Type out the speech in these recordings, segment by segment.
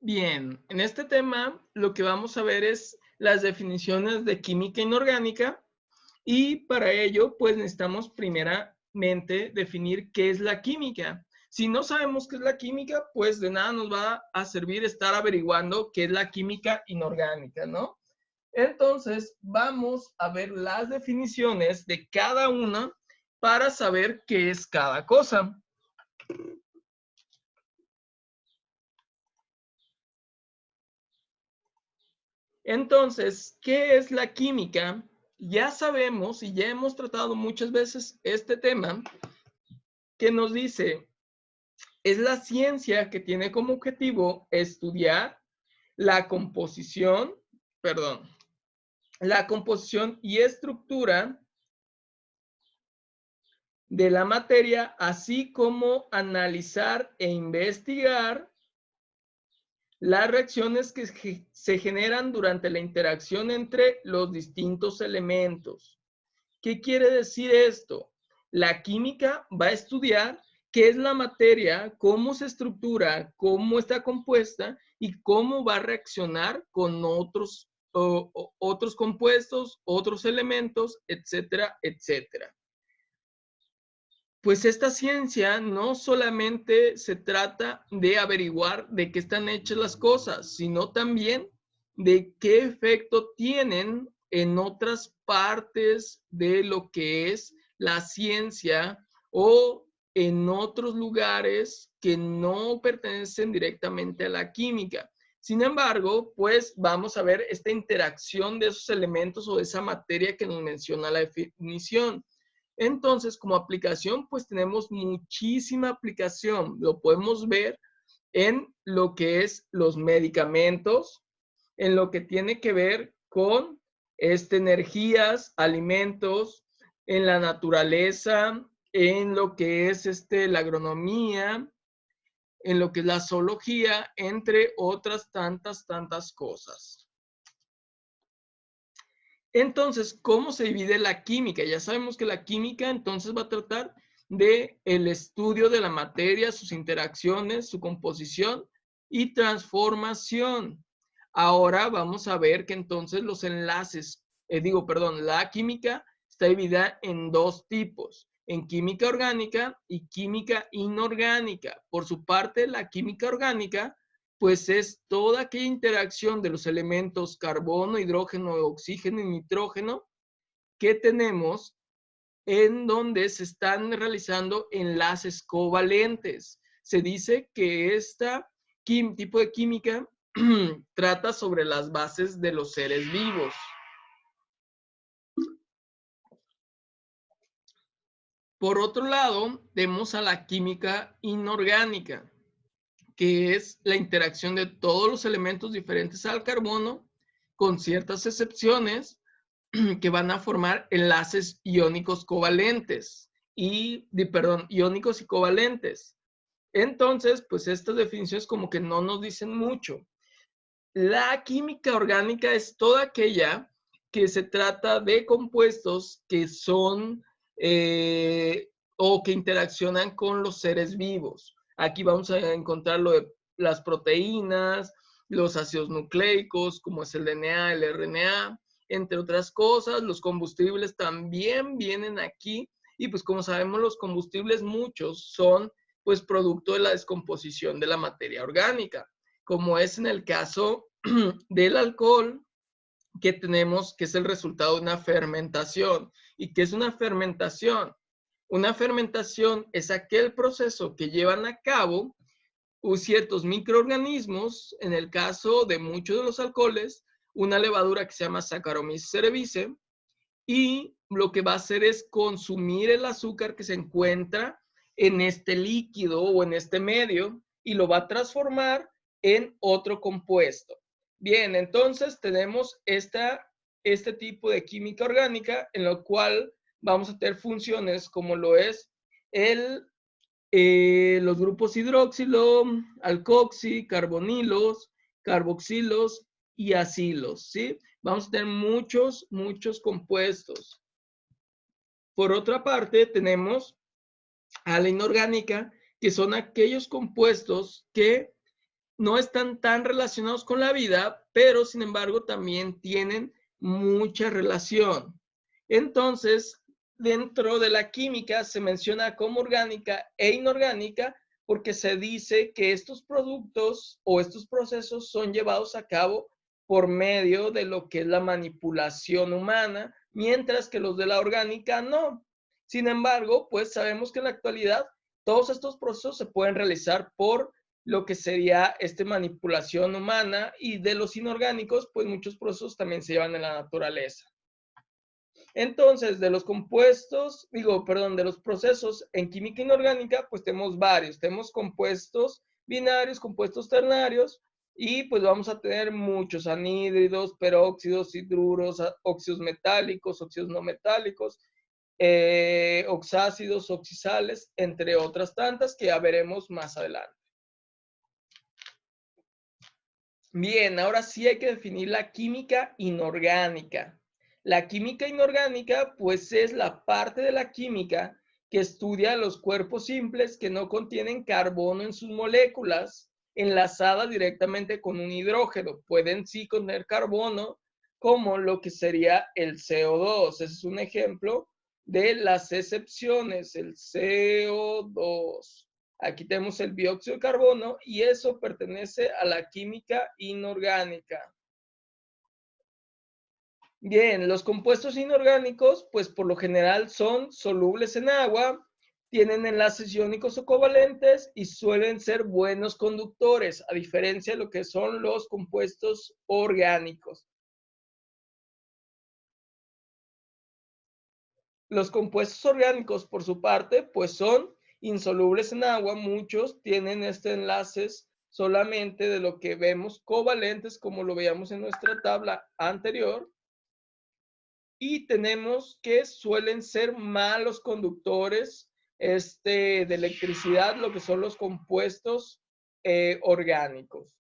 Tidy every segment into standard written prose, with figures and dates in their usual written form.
Bien, en este tema lo que vamos a ver es las definiciones de química inorgánica y para ello pues necesitamos primeramente definir qué es la química. Si no sabemos qué es la química, pues de nada nos va a servir estar averiguando qué es la química inorgánica, ¿no? Entonces vamos a ver las definiciones de cada una para saber qué es cada cosa. Entonces, ¿qué es la química? Ya sabemos y ya hemos tratado muchas veces este tema que nos dice, es la ciencia que tiene como objetivo estudiar la composición, perdón, la composición y estructura de la materia, así como analizar e investigar las reacciones que se generan durante la interacción entre los distintos elementos. ¿Qué quiere decir esto? La química va a estudiar qué es la materia, cómo se estructura, cómo está compuesta y cómo va a reaccionar con otros compuestos, otros elementos, etcétera, etcétera. Pues esta ciencia no solamente se trata de averiguar de qué están hechas las cosas, sino también de qué efecto tienen en otras partes de lo que es la ciencia o en otros lugares que no pertenecen directamente a la química. Sin embargo, pues vamos a ver esta interacción de esos elementos o de esa materia que nos menciona la definición. Entonces, como aplicación, pues tenemos muchísima aplicación. Lo podemos ver en lo que es los medicamentos, en lo que tiene que ver con energías, alimentos, en la naturaleza, en lo que es la agronomía, en lo que es la zoología, entre otras tantas cosas. Entonces, ¿cómo se divide la química? Ya sabemos que la química entonces va a tratar de el estudio de la materia, sus interacciones, su composición y transformación. Ahora vamos a ver que entonces los enlaces, la química está dividida en dos tipos, en química orgánica y química inorgánica. Por su parte, la química orgánica pues es toda aquella interacción de los elementos carbono, hidrógeno, oxígeno y nitrógeno que tenemos en donde se están realizando enlaces covalentes. Se dice que este tipo de química trata sobre las bases de los seres vivos. Por otro lado, tenemos a la química inorgánica, que es la interacción de todos los elementos diferentes al carbono, con ciertas excepciones, que van a formar enlaces iónicos covalentes iónicos y covalentes. Entonces, pues estas definiciones como que no nos dicen mucho. La química orgánica es toda aquella que se trata de compuestos que son o que interaccionan con los seres vivos. Aquí vamos a encontrar lo de las proteínas, los ácidos nucleicos, como es el DNA, el RNA, entre otras cosas. Los combustibles también vienen aquí y pues como sabemos los combustibles muchos son pues producto de la descomposición de la materia orgánica, como es en el caso del alcohol que tenemos, que es el resultado de una fermentación. ¿Y qué es una fermentación? Una fermentación es aquel proceso que llevan a cabo ciertos microorganismos, en el caso de muchos de los alcoholes, una levadura que se llama Saccharomyces cerevisiae, y lo que va a hacer es consumir el azúcar que se encuentra en este líquido o en este medio y lo va a transformar en otro compuesto. Bien, entonces tenemos este tipo de química orgánica en lo cual vamos a tener funciones como lo es los grupos hidroxilo, alcoxi, carbonilos, carboxilos y acilos, ¿sí? Vamos a tener muchos compuestos. Por otra parte, tenemos a la inorgánica, que son aquellos compuestos que no están tan relacionados con la vida, pero sin embargo también tienen mucha relación. Entonces, dentro de la química se menciona como orgánica e inorgánica porque se dice que estos productos o estos procesos son llevados a cabo por medio de lo que es la manipulación humana, mientras que los de la orgánica no. Sin embargo, pues sabemos que en la actualidad todos estos procesos se pueden realizar por lo que sería manipulación humana, y de los inorgánicos, pues muchos procesos también se llevan en la naturaleza. Entonces, de los compuestos, de los procesos en química inorgánica, pues tenemos varios. Tenemos compuestos binarios, compuestos ternarios, y pues vamos a tener muchos anhídridos, peróxidos, hidruros, óxidos metálicos, óxidos no metálicos, oxácidos, oxisales, entre otras tantas que ya veremos más adelante. Bien, ahora sí hay que definir la química inorgánica. La química inorgánica, pues es la parte de la química que estudia los cuerpos simples que no contienen carbono en sus moléculas, enlazadas directamente con un hidrógeno. Pueden sí contener carbono, como lo que sería el CO2. Ese es un ejemplo de las excepciones, el CO2. Aquí tenemos el dióxido de carbono y eso pertenece a la química inorgánica. Bien, los compuestos inorgánicos, pues por lo general son solubles en agua, tienen enlaces iónicos o covalentes y suelen ser buenos conductores, a diferencia de lo que son los compuestos orgánicos. Los compuestos orgánicos, por su parte, pues son insolubles en agua. Muchos tienen enlaces solamente de lo que vemos covalentes, como lo veíamos en nuestra tabla anterior. Y tenemos que suelen ser malos conductores de electricidad, lo que son los compuestos orgánicos.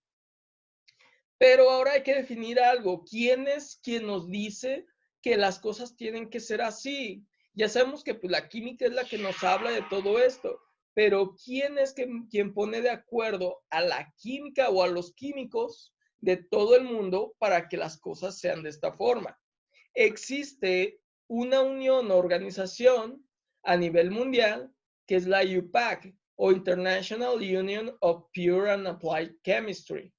Pero ahora hay que definir algo. ¿Quién es quien nos dice que las cosas tienen que ser así? Ya sabemos que pues, la química es la que nos habla de todo esto, pero ¿quién es quien pone de acuerdo a la química o a los químicos de todo el mundo para que las cosas sean de esta forma? Existe una unión o organización a nivel mundial que es la IUPAC o International Union of Pure and Applied Chemistry.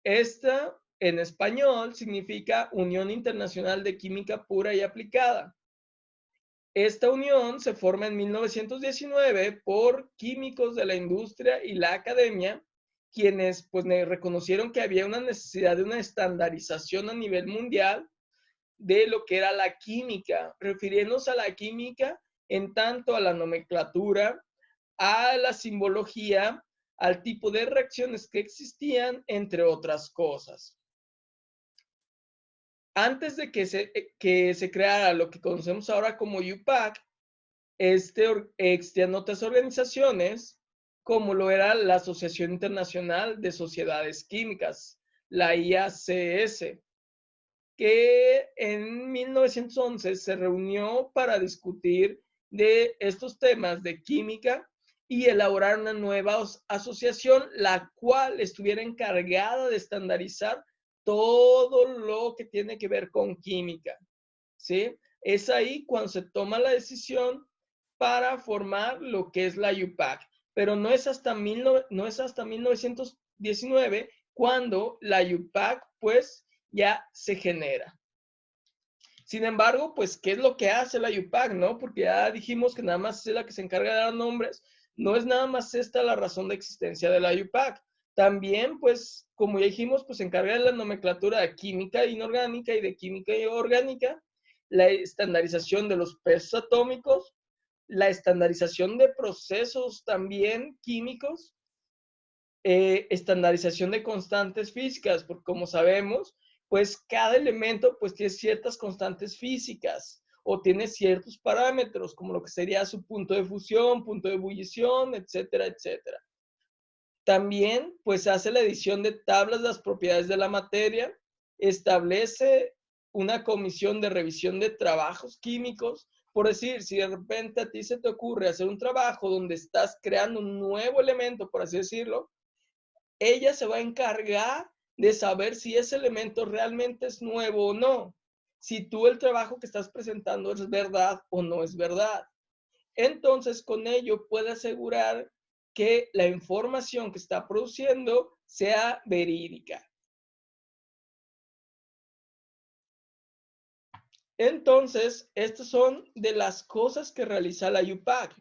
Esta, en español, significa Unión Internacional de Química Pura y Aplicada. Esta unión se forma en 1919 por químicos de la industria y la academia, quienes pues reconocieron que había una necesidad de una estandarización a nivel mundial de lo que era la química, refiriéndose a la química en tanto a la nomenclatura, a la simbología, al tipo de reacciones que existían, entre otras cosas. Antes de que se creara lo que conocemos ahora como IUPAC, existían otras organizaciones, como lo era la Asociación Internacional de Sociedades Químicas, la IACS, que en 1911 se reunió para discutir de estos temas de química y elaborar una nueva asociación, la cual estuviera encargada de estandarizar todo lo que tiene que ver con química, ¿sí? Es ahí cuando se toma la decisión para formar lo que es la IUPAC, pero no es hasta 1919 cuando la IUPAC pues ya se genera. Sin embargo, pues, ¿qué es lo que hace la IUPAC, no? Porque ya dijimos que nada más es la que se encarga de dar nombres. No es nada más esta la razón de existencia de la IUPAC. También, pues, como ya dijimos, pues se encarga de la nomenclatura de química inorgánica y de química orgánica, la estandarización de los pesos atómicos, la estandarización de procesos también químicos, estandarización de constantes físicas, porque como sabemos, pues cada elemento pues tiene ciertas constantes físicas o tiene ciertos parámetros, como lo que sería su punto de fusión, punto de ebullición, etcétera, etcétera. También pues hace la edición de tablas de las propiedades de la materia, establece una comisión de revisión de trabajos químicos. Por decir, si de repente a ti se te ocurre hacer un trabajo donde estás creando un nuevo elemento, por así decirlo, ella se va a encargar de saber si ese elemento realmente es nuevo o no. Si tú el trabajo que estás presentando es verdad o no es verdad. Entonces, con ello puede asegurar que la información que está produciendo sea verídica. Entonces, estas son de las cosas que realiza la UPAC.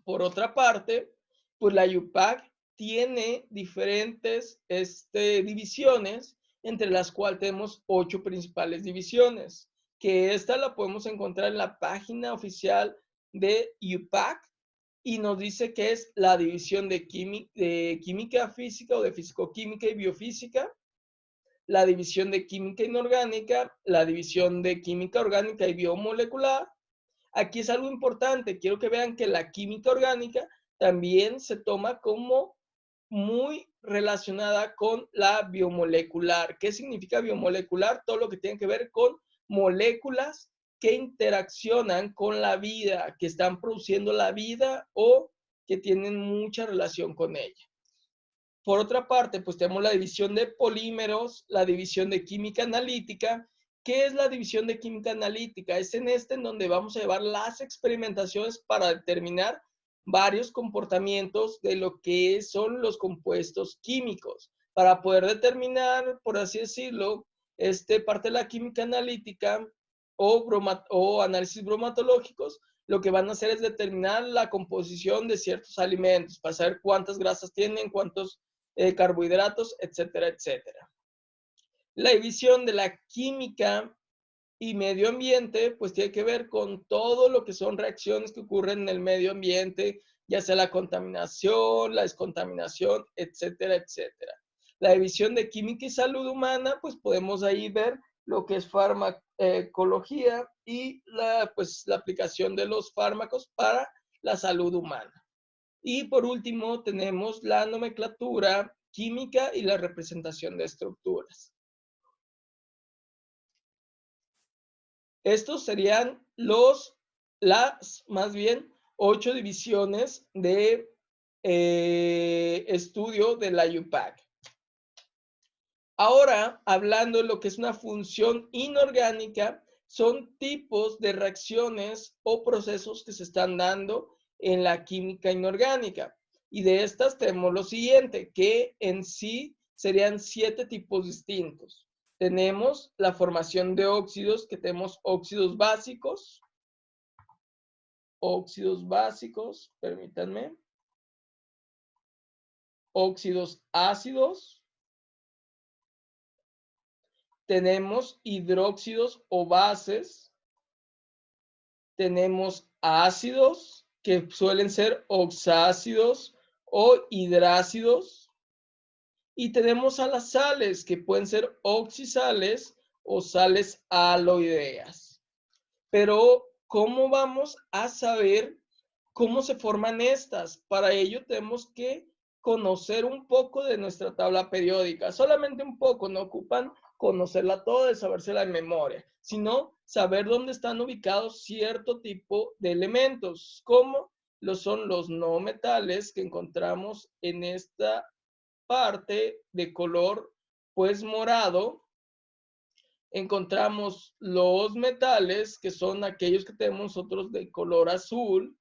Por otra parte, pues la UPAC tiene diferentes divisiones, entre las cuales tenemos 8 principales divisiones, que esta la podemos encontrar en la página oficial de UPAC y nos dice que es la división de química física o de fisicoquímica y biofísica, la división de química inorgánica, la división de química orgánica y biomolecular. Aquí es algo importante, quiero que vean que la química orgánica también se toma como muy relacionada con la biomolecular. ¿Qué significa biomolecular? Todo lo que tiene que ver con moléculas que interaccionan con la vida, que están produciendo la vida o que tienen mucha relación con ella. Por otra parte, pues tenemos la división de polímeros, la división de química analítica. ¿Qué es la división de química analítica? Es en donde vamos a llevar las experimentaciones para determinar varios comportamientos de lo que son los compuestos químicos. Para poder determinar, por así decirlo, parte de la química analítica o análisis bromatológicos, lo que van a hacer es determinar la composición de ciertos alimentos para saber cuántas grasas tienen, cuántos carbohidratos, etcétera, etcétera. La división de la química y medio ambiente, pues tiene que ver con todo lo que son reacciones que ocurren en el medio ambiente, ya sea la contaminación, la descontaminación, etcétera, etcétera. La división de química y salud humana, pues podemos ahí ver lo que es farmacología y pues, la aplicación de los fármacos para la salud humana. Y por último, tenemos la nomenclatura química y la representación de estructuras. Estos serían más bien 8 divisiones de estudio de la UPAC. Ahora, hablando de lo que es una función inorgánica, son tipos de reacciones o procesos que se están dando en la química inorgánica. Y de estas tenemos lo siguiente, que en sí serían 7 tipos distintos. Tenemos la formación de óxidos, que tenemos óxidos básicos, permítanme, óxidos ácidos, tenemos hidróxidos o bases, tenemos ácidos que suelen ser oxácidos o hidrácidos y tenemos a las sales que pueden ser oxisales o sales aloideas. Pero, ¿cómo vamos a saber cómo se forman estas? Para ello tenemos que conocer un poco de nuestra tabla periódica, solamente un poco, no ocupan conocerla toda y sabérsela de memoria, sino saber dónde están ubicados cierto tipo de elementos, como son los no metales que encontramos en esta parte de color pues morado. Encontramos los metales, que son aquellos que tenemos nosotros de color azul,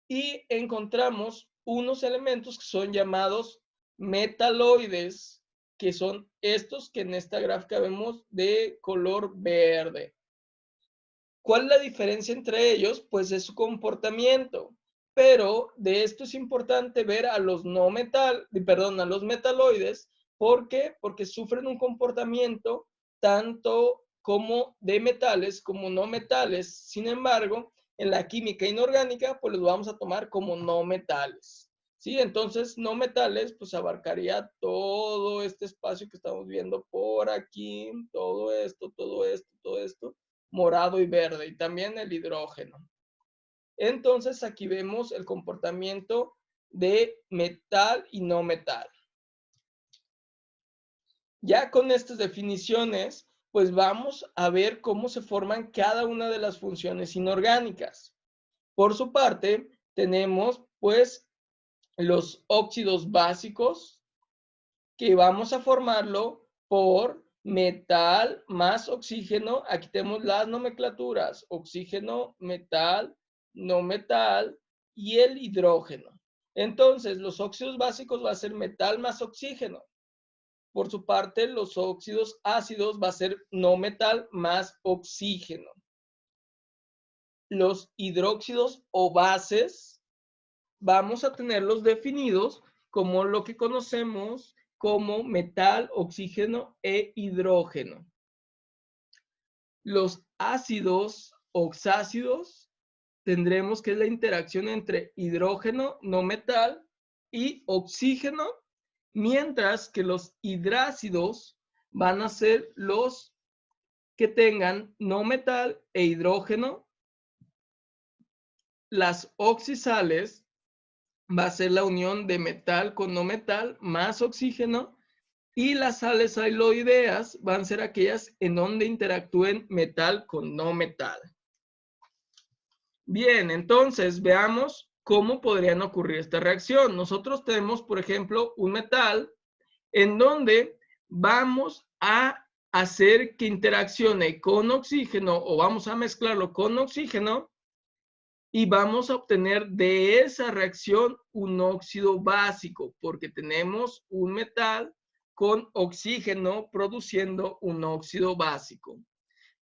y encontramos unos elementos que son llamados metaloides, que son estos que en esta gráfica vemos de color verde. ¿Cuál es la diferencia entre ellos? Pues es su comportamiento. Pero de esto es importante ver a los a los metaloides. ¿Por qué? Porque sufren un comportamiento tanto como de metales como no metales. Sin embargo, en la química inorgánica, pues los vamos a tomar como no metales. ¿Sí? Entonces, no metales, pues abarcaría todo este espacio que estamos viendo por aquí, todo esto, morado y verde, y también el hidrógeno. Entonces, aquí vemos el comportamiento de metal y no metal. Ya con estas definiciones, pues vamos a ver cómo se forman cada una de las funciones inorgánicas. Por su parte, tenemos pues los óxidos básicos, que vamos a formarlo por metal más oxígeno. Aquí tenemos las nomenclaturas: oxígeno, metal, no metal y el hidrógeno. Entonces, los óxidos básicos va a ser metal más oxígeno. Por su parte, los óxidos ácidos va a ser no metal más oxígeno. Los hidróxidos o bases vamos a tenerlos definidos como lo que conocemos como metal, oxígeno e hidrógeno. Los ácidos oxácidos tendremos que es la interacción entre hidrógeno, no metal, y oxígeno, mientras que los hidrácidos van a ser los que tengan no metal e hidrógeno. Las oxisales va a ser la unión de metal con no metal más oxígeno, y las sales aloideas van a ser aquellas en donde interactúen metal con no metal. Bien, entonces veamos cómo podrían ocurrir esta reacción. Nosotros tenemos, por ejemplo, un metal en donde vamos a hacer que interaccione con oxígeno, o vamos a mezclarlo con oxígeno, y vamos a obtener de esa reacción un óxido básico, porque tenemos un metal con oxígeno produciendo un óxido básico.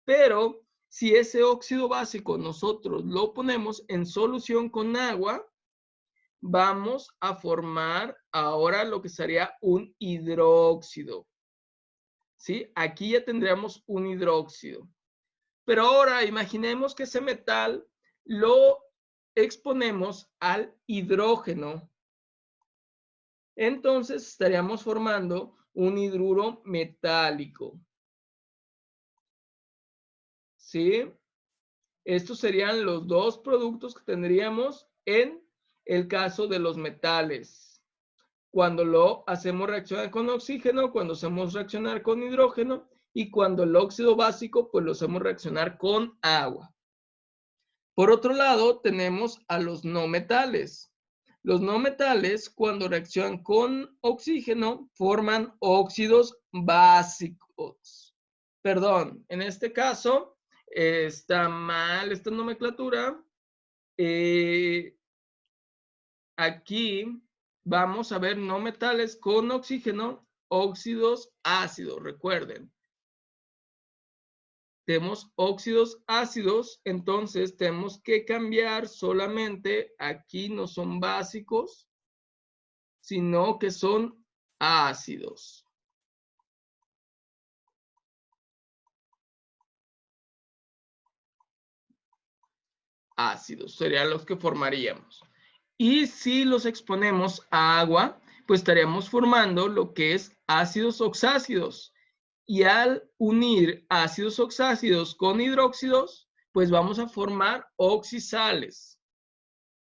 Pero si ese óxido básico nosotros lo ponemos en solución con agua, vamos a formar ahora lo que sería un hidróxido. ¿Sí? Aquí ya tendríamos un hidróxido. Pero ahora imaginemos que ese metal lo exponemos al hidrógeno. Entonces estaríamos formando un hidruro metálico. ¿Sí? Estos serían los dos productos que tendríamos en el caso de los metales. Cuando lo hacemos reaccionar con oxígeno, cuando hacemos reaccionar con hidrógeno, y cuando el óxido básico, pues lo hacemos reaccionar con agua. Por otro lado, tenemos a los no metales. Los no metales, cuando reaccionan con oxígeno, forman óxidos básicos. Perdón, en este caso está mal esta nomenclatura. Aquí vamos a ver no metales con oxígeno, óxidos ácidos, recuerden. Tenemos óxidos ácidos, entonces tenemos que cambiar solamente, aquí no son básicos, sino que son ácidos. Ácidos serían los que formaríamos. Y si los exponemos a agua, pues estaríamos formando lo que es ácidos oxácidos. Y al unir ácidos oxácidos con hidróxidos, pues vamos a formar oxisales.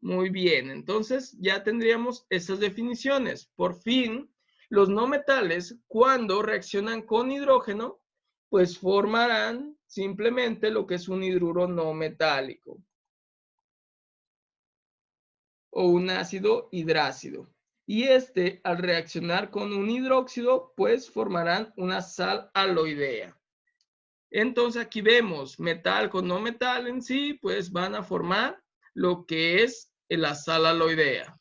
Muy bien, entonces ya tendríamos esas definiciones. Por fin, los no metales, cuando reaccionan con hidrógeno, pues formarán simplemente lo que es un hidruro no metálico o un ácido hidrácido. Y este, al reaccionar con un hidróxido, pues formarán una sal aloidea. Entonces aquí vemos metal con no metal en sí, pues van a formar lo que es la sal aloidea.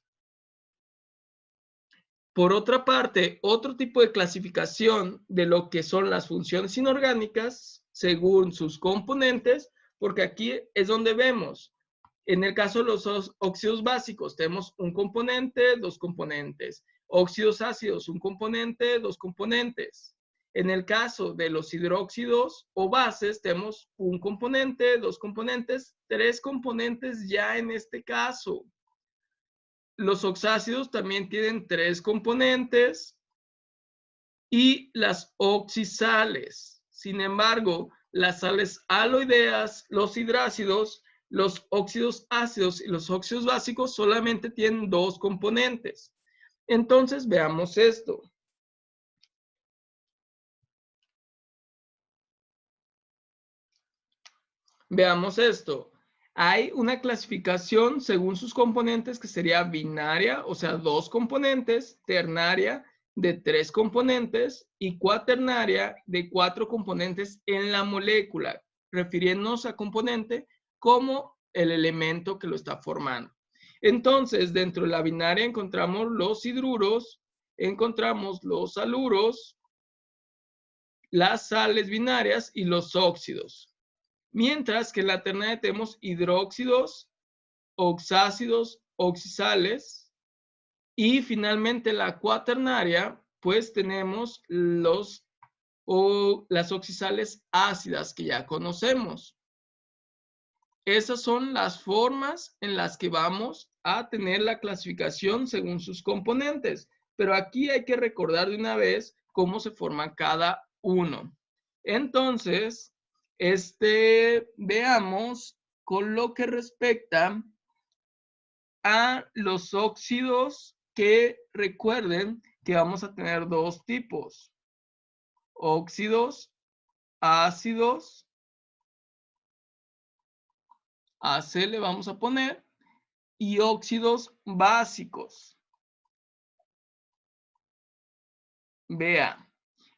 Por otra parte, otro tipo de clasificación de lo que son las funciones inorgánicas según sus componentes, porque aquí es donde vemos, en el caso de los óxidos básicos, tenemos un componente, dos componentes. Óxidos ácidos, un componente, dos componentes. En el caso de los hidróxidos o bases, tenemos un componente, dos componentes, tres componentes ya en este caso. Los oxácidos también tienen tres componentes y las oxisales. Sin embargo, las sales aloideas, los hidrácidos, los óxidos ácidos y los óxidos básicos solamente tienen dos componentes. Entonces, veamos esto. Veamos esto. Hay una clasificación según sus componentes que sería binaria, o sea, dos componentes, ternaria de 3 componentes y cuaternaria de 4 componentes en la molécula, refiriéndonos a componente como el elemento que lo está formando. Entonces, dentro de la binaria encontramos los hidruros, encontramos los haluros, las sales binarias y los óxidos. Mientras que en la ternaria tenemos hidróxidos, oxácidos, oxisales. Y finalmente la cuaternaria, pues tenemos las oxisales ácidas que ya conocemos. Esas son las formas en las que vamos a tener la clasificación según sus componentes. Pero aquí hay que recordar de una vez cómo se forma cada uno. Entonces, veamos con lo que respecta a los óxidos, que recuerden que vamos a tener dos tipos: óxidos ácidos, AC le vamos a poner, y óxidos básicos, BA.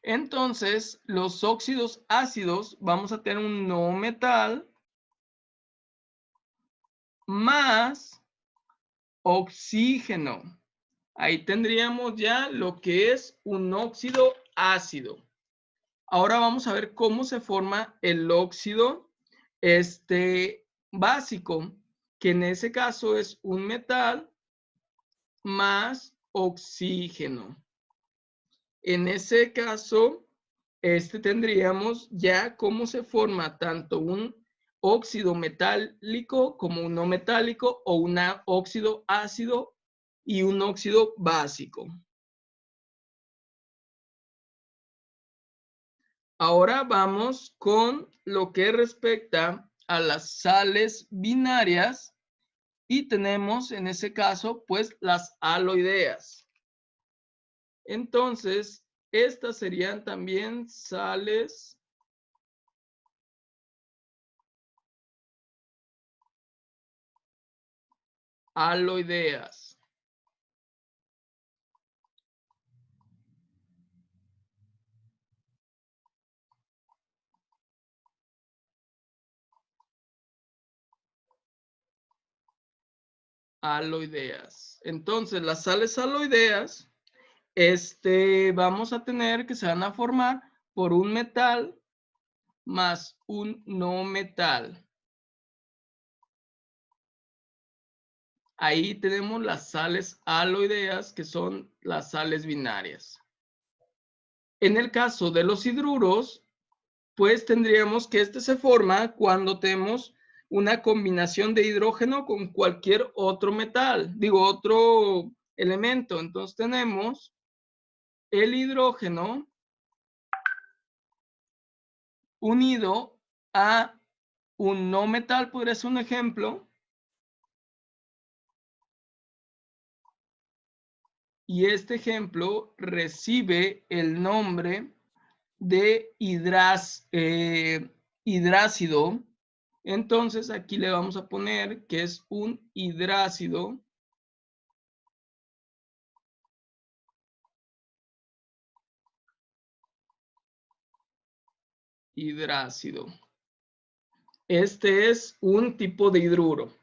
Entonces, los óxidos ácidos vamos a tener un no metal más oxígeno. Ahí tendríamos ya lo que es un óxido ácido. Ahora vamos a ver cómo se forma el óxido básico, que en ese caso es un metal más oxígeno. En ese caso, tendríamos ya cómo se forma tanto un óxido metálico como un no metálico, o un óxido ácido y un óxido básico. Ahora vamos con lo que respecta a las sales binarias, y tenemos en ese caso pues las aloideas. Entonces, estas serían también sales aloideas. Aloideas. Entonces, las sales aloideas, vamos a tener que se van a formar por un metal más un no metal. Ahí tenemos las sales aloideas, que son las sales binarias. En el caso de los hidruros, pues tendríamos que se forma cuando tenemos una combinación de hidrógeno con cualquier otro metal, otro elemento. Entonces tenemos el hidrógeno unido a un no metal, podría ser un ejemplo, y este ejemplo recibe el nombre de hidrácido. Entonces aquí le vamos a poner que es un hidrácido. Hidrácido. Este es un tipo de hidruro.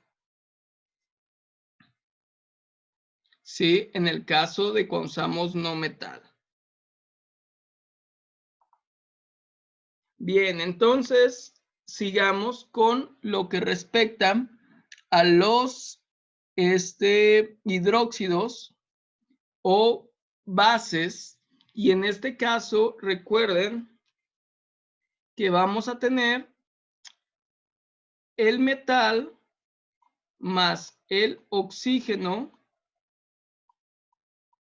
Sí, en el caso de cuando usamos no metal. Bien, entonces sigamos con lo que respecta a los hidróxidos o bases. Y en este caso, recuerden que vamos a tener el metal más el oxígeno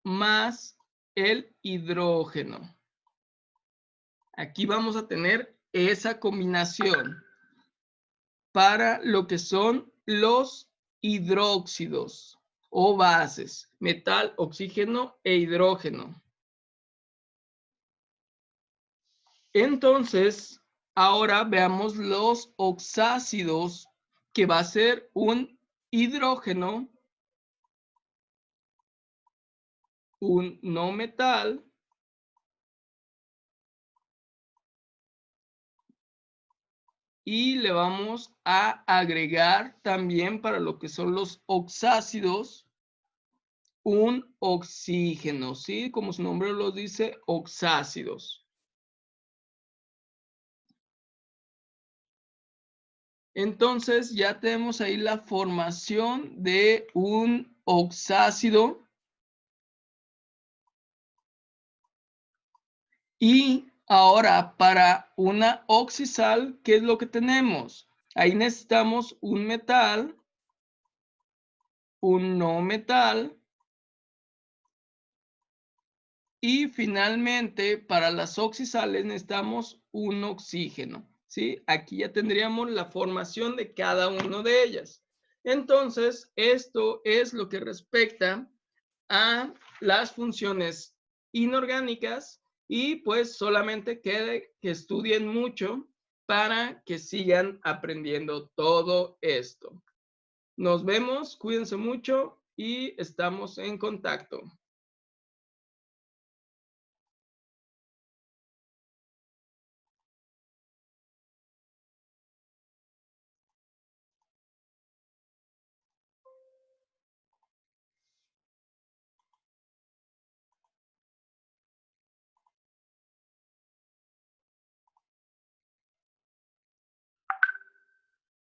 más el hidrógeno. Aquí vamos a tener esa combinación para lo que son los hidróxidos o bases: metal, oxígeno e hidrógeno. Entonces, ahora veamos los oxácidos, que va a ser un hidrógeno un no metal y le vamos a agregar también para lo que son los oxácidos un oxígeno, ¿sí? Como su nombre lo dice, oxácidos. Entonces ya tenemos ahí la formación de un oxácido y ahora para una oxisal, ¿qué es lo que tenemos? Ahí necesitamos un metal, un no metal y finalmente para las oxisales necesitamos un oxígeno, ¿sí? Aquí ya tendríamos la formación de cada uno de ellas. Entonces, esto es lo que respecta a las funciones inorgánicas y pues solamente quede que estudien mucho para que sigan aprendiendo todo esto. Nos vemos, cuídense mucho y estamos en contacto.